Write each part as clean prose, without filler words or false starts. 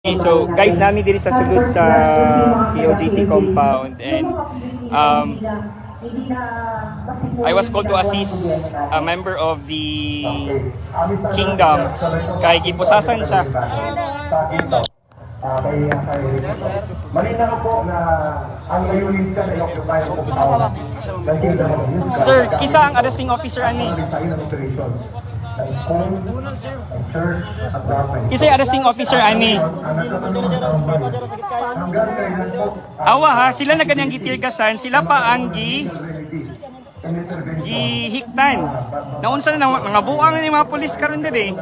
Okay, so guys, nami diri sa sulod sa POJC compound and I was called to assist a member of the kingdom kay gipusasan siya. Malinaw po na ang layunin ka na i-occupy ang compound ng Kingdom of Jesus. Sir, kisa ang arresting officer ani? Ng school, ng church, at government. Kisa yung arresting officer ani? Hanggang kailan po Awa ha, sila na ganyang gitirgasan, sila pa ang gihiktan. Naunsa na mga buang ni mga pulis karon diri.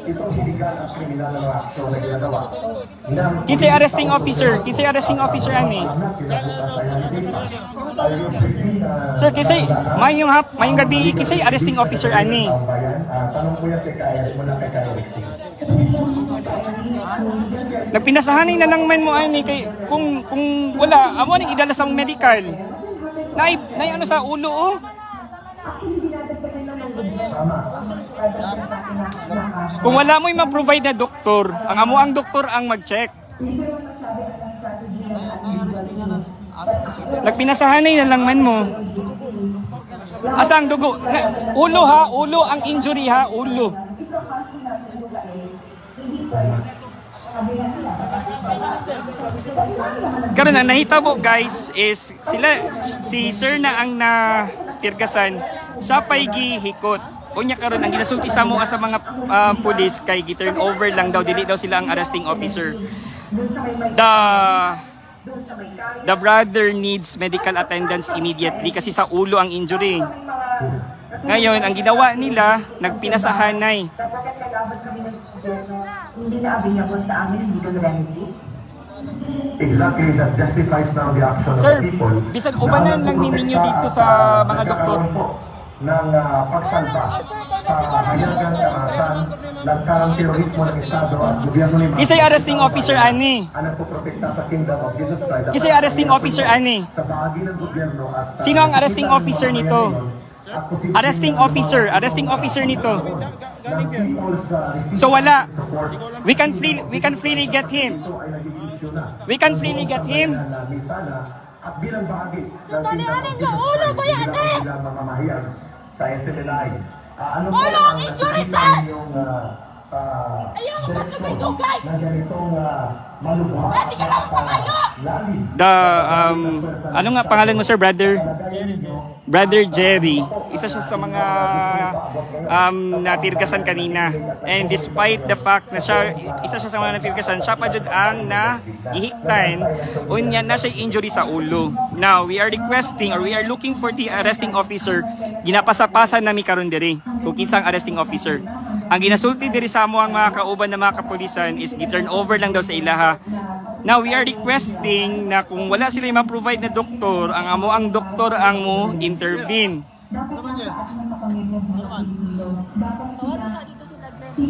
itong hiligan ang kriminal na mga aksyon na ginagawa. Kinsay arresting officer? Kinsay arresting officer ani? Sir, kinsay mayong gabi kinsay arresting officer ani? Tanong ko yan muna kay Kaya. Nagpinasahanay na lang man mo ani kay kung wala amo ning idala sa medical. Nay ano sa ulo oh. Kung wala mo ma-provide na doktor, ang amo ang doktor ang mag-check. Nagpinasahanay na lang man mo. Asa ang dugo? Ulo ha, ulo ang injury ha, ulo. Karon ang nahitabo guys is si sir na ang natirgasan, siya pa'y gihikot. Unya karon ang ginasulti sa mo sa mga pulis kay gi-turn over lang daw, dili daw sila ang arresting officer. The brother needs medical attendance immediately kasi sa ulo ang injury. Ngayon, ang ginawa nila, nagpinasahanay. Hindi na available sa amin legal remedy. Exactly, that justifies now the action Sir, of the people. bisan ubanan lang ninyo dito sa mga doktor. Ng pagsalba sa hayagang karahasan, nagkarang terorismo ng Estado at gobyerno ni Kisay arresting officer ani? ang nagpoprotekta sa Kingdom of Jesus Christ. Kisay arresting officer ani? Sa bahagi ng gobyerno at Sino ang arresting officer nito? Arresting officer nito. So wala. We can freely get him. We can freely get him. At bilang bahagi ng Kingdom of Jesus Christ, bilang mamamahayag sa SMNI. Ano po ang injury, sir? yung Ayaw mo direksyon magdugay! na ganitong malubha Pwede ka lang pamayo! lalim? Ano nga pangalan mo sir, brother? Brother Jerry, isa siya sa mga natirgasan kanina. And despite the fact na isa siya sa mga natirgasan, siya pa dyan ang nahihiktan, unya na siya injury sa ulo. Now, we are requesting or we are looking for the arresting officer. Ginapasapasan nami karon diri kung kinsa ang arresting officer. Ang ginasulti diri sa amo ang mga kauban na mga kapulisan is gi-turn over lang daw sa ilaha. Now, we are requesting na kung wala sila ma-provide na doktor, ang doktor ang mo intervene.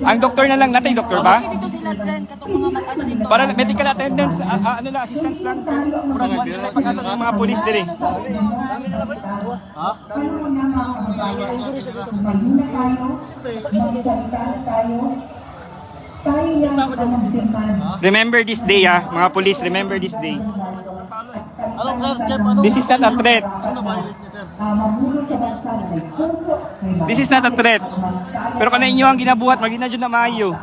Ang doktor na lang, natay doktor ba? Dito sila Glenn, katong mga ano dito. Para medical attendance, assistance lang. Murag mo sila pag-asa ng mga pulis diri. Remember this day mga pulis, remember this day. This is not a threat. This is not a threat. Pero kana inyo ang ginabuhat, magina jud na maayo.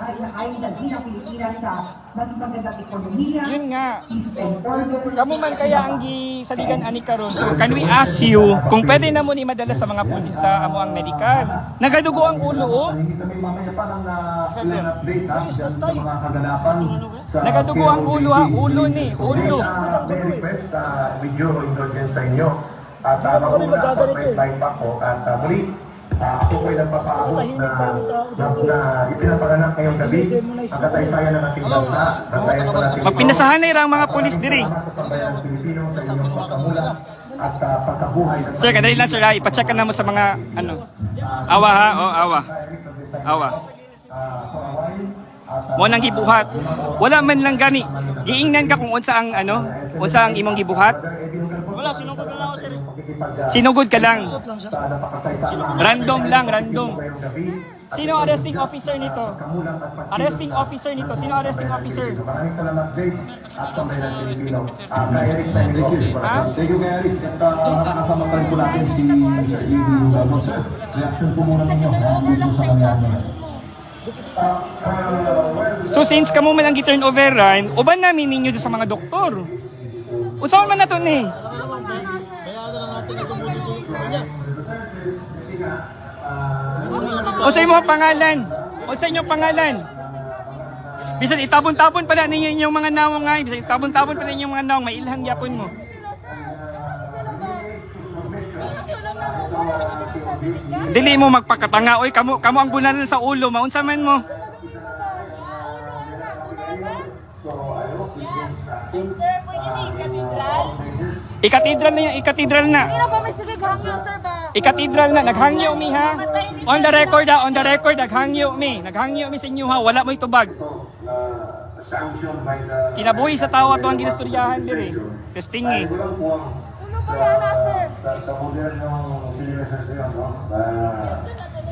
Yun nga. Kamo man kaya ang gisaligan ani karon. So can we ask you kung pwede na mo ni madala sa mga pulis sa amo ang medical? Nagadugo ang ulo oh. Kami mamaya pa ng ilang update sa mga kaganapan. Nagadugo ang ulo ulo ni, ulo. May request, video indulgence sa inyo. At mauna ako, may flight pa ako. At muli, ako po'y nagpapaabot na ipinapanganak ngayong gabi ang kasaysayan ng ating bansa. Bantayan po natin Magpinasahanay ra ang mga pulis diri. sa sambayan ng Pilipino sa inyong pagkamulat at pagkabuhay. Sir, kadali lang sir, ipa-check na mo sa mga ano. Awa ha, oh awa. Awa. For a while, Mo nang gibuhat. Wala man lang gani. Giingnan ka kung unsa ang unsa ang imong gibuhat? Wala, sinugod na lang ako, sir. Sinugod ka lang. Random lang, random. Sino arresting officer nito? Arresting officer nito. Sino arresting officer? Maraming salamat, Jake, at sa Maynang Pilipino. Kay Eric sa Ha? Thank you, kay Eric. At nakasama pa rin po natin si Sir Ibi Lugano, sir. Reaction po muna ninyo dito sa nangyari ngayon. So since kamo man ang gi-turnoveran, uban namin ninyo sa mga doktor. Unsaon man nato ni? O sa imong pangalan? O sa inyong pangalan? Bisan itabon-tabon pala ninyo inyong mga nawong nga. Bisan itabon-tabon pala inyong mga nawong. May ilhang yapon mo. Dili mo magpakatanga. Oy, kamo ang bunalan sa ulo. Maunsa man mo. Ikatedral na yan. Ikatedral na. Hindi na ba may sigig hangyo, sir ba? Ikatedral na, naghangyo mi ha. On the record ha, on the record, naghangyo mi. Naghangyo mi sa inyo ha, wala mo itubag. Sanctioned by the... Kinabuhi sa tawa to ang ginasturyahan dire. Testing eh. Kulang po ang sa modernong civilization, no?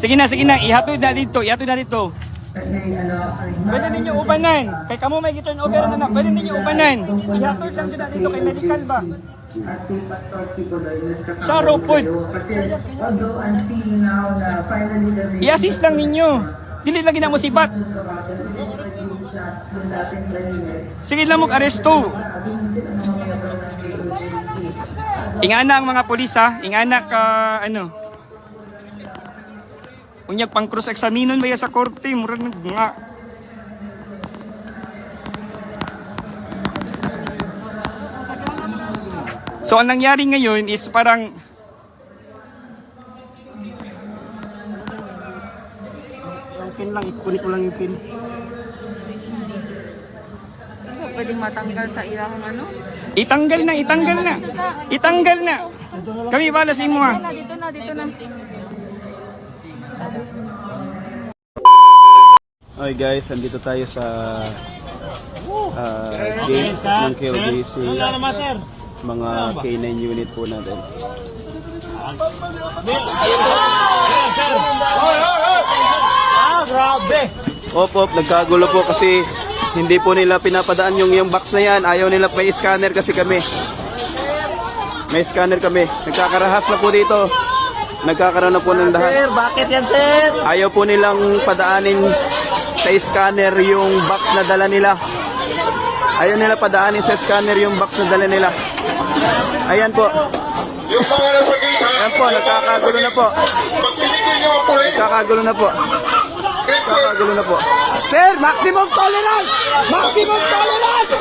Sige na, ihatod na dito, Pwede ninyo ubanan. Kay kamo may turn over na. Pwede ninyo ubanan. Ihatod lang din dito kay medical ba? At kay Pastor Kibuloy, Siya, raw food. Kasi although I'm seeing now na finally the I-assist lang ninyo. Dili lagi na mo sibat. shots yung dating tahimik. Sige lang mo aresto. Sabihin sila ng mga miyembro ng KOJC. Ingana ang mga pulis ha. Ingana ka Unyag pang cross examinon ba ya sa korte, murag nga. So ang nangyari ngayon is parang Yung pin lang, ikunin ko lang yung pin. Pwedeng matanggal sa ilang ano? itanggal na. Kami bala sa imo ha. Dito na. Okay guys, andito tayo sa gate ng KOJC, Wala naman, sir. mga K9 unit po natin. Grabe. Op, nagkagulo po kasi hindi po nila pinapadaan yung box na yan. Ayaw nila, may scanner kasi kami. May scanner kami. Nagkakarahas na po dito. Nagkakaroon na po ng Sir, dahas. bakit yan, sir? Ayaw po nilang padaanin sa scanner yung box na dala nila. Ayaw nila padaanin sa scanner yung box na dala nila. Ayan po. Ayan po, nagkakagulo na po. Nagkakagulo na po. Nagkakagulo na po. Sir, maximum tolerance! Maximum tolerance!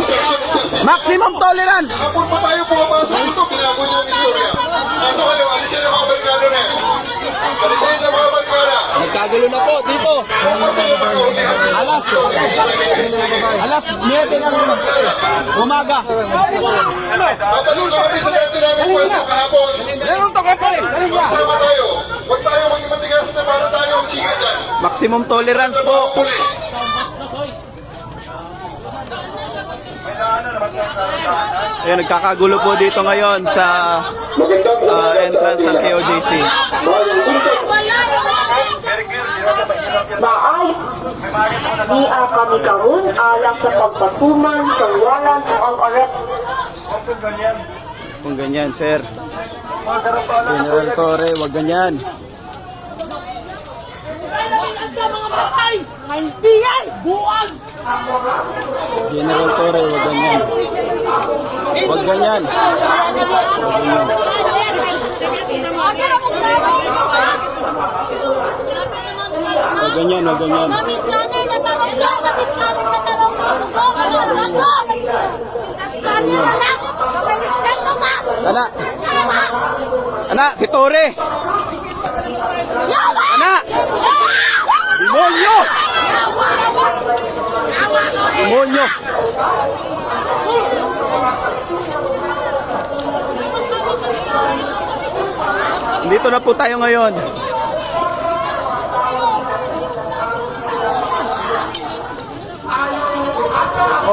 Maximum tolerance! Kapag pa tayo pumapasok dito, binago niyo ang istorya. Ano kayo, alisin ang mga barkada na yan. Alisin ang mga barkada. Nagkagulo na po dito. Alas 9 ng umaga. Papalun na kami sa dati namin pwesto kahapon. Meron to kayo, pare. Sama tayo. Huwag tayo maging matigas na para tayo ang sigat dyan. Maximum tolerance po. Pulis. Ayan, nagkakagulo po dito ngayon sa entrance ng KOJC. Di kami karon alang sa pagpatuman sa walang ang arrest. Kung ganyan, sir. General Torre, wag ganyan. General Torre, wag ganyan. Wag ganyan. Wag ganyan. Wag ganyan, wag ganyan. Anak! Anak, si Torre! Anak! Demonyo! Demonyo! Dito na po tayo ngayon.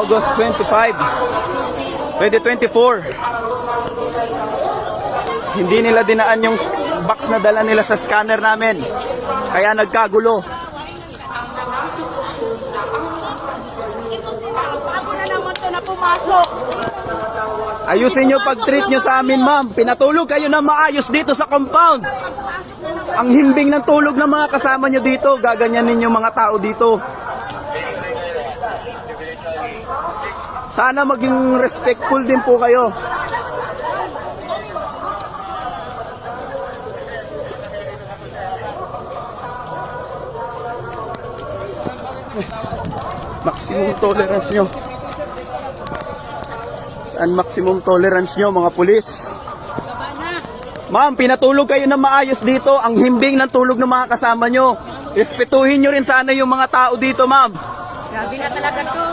August 25, 2024. Hindi nila dinaan yung box na dala nila sa scanner namin. Kaya nagkagulo. Ako na naman to na pumasok. Ayusin nyo pag-treat nyo sa amin, ma'am. Pinatulog kayo na maayos dito sa compound. Ang himbing ng tulog ng mga kasama nyo dito, gaganyanin yung mga tao dito. Sana maging respectful din po kayo. Maximum tolerance nyo. Saan maximum tolerance nyo, mga pulis? Ma'am, pinatulog kayo na maayos dito. Ang himbing ng tulog ng mga kasama nyo. Respetuhin nyo rin sana yung mga tao dito, ma'am. Grabe na talaga to.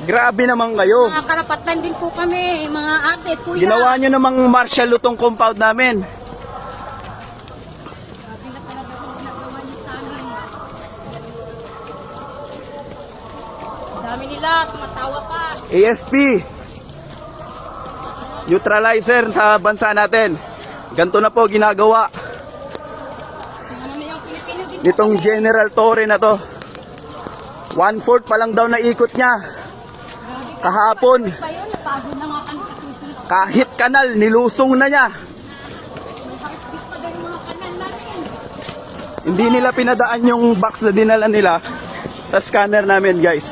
Grabe naman kayo. Mga karapatan din po kami, mga ate, kuya. Ginawa nyo namang martial law tong compound namin. Grabe na talaga to ginagawa niyo sa amin. Dami nila, tumatawa pa. AFP, neutralizer sa bansa natin. Ganito na po ginagawa nitong General Torre na to. 1/4 pa lang daw na ikot niya. Kahapon, Pa yun, napagod na nga kami sa susunod. kahit kanal, nilusong na niya. Pa din mga kanal natin. Hindi nila pinadaan yung box na dinala nila sa scanner namin, guys.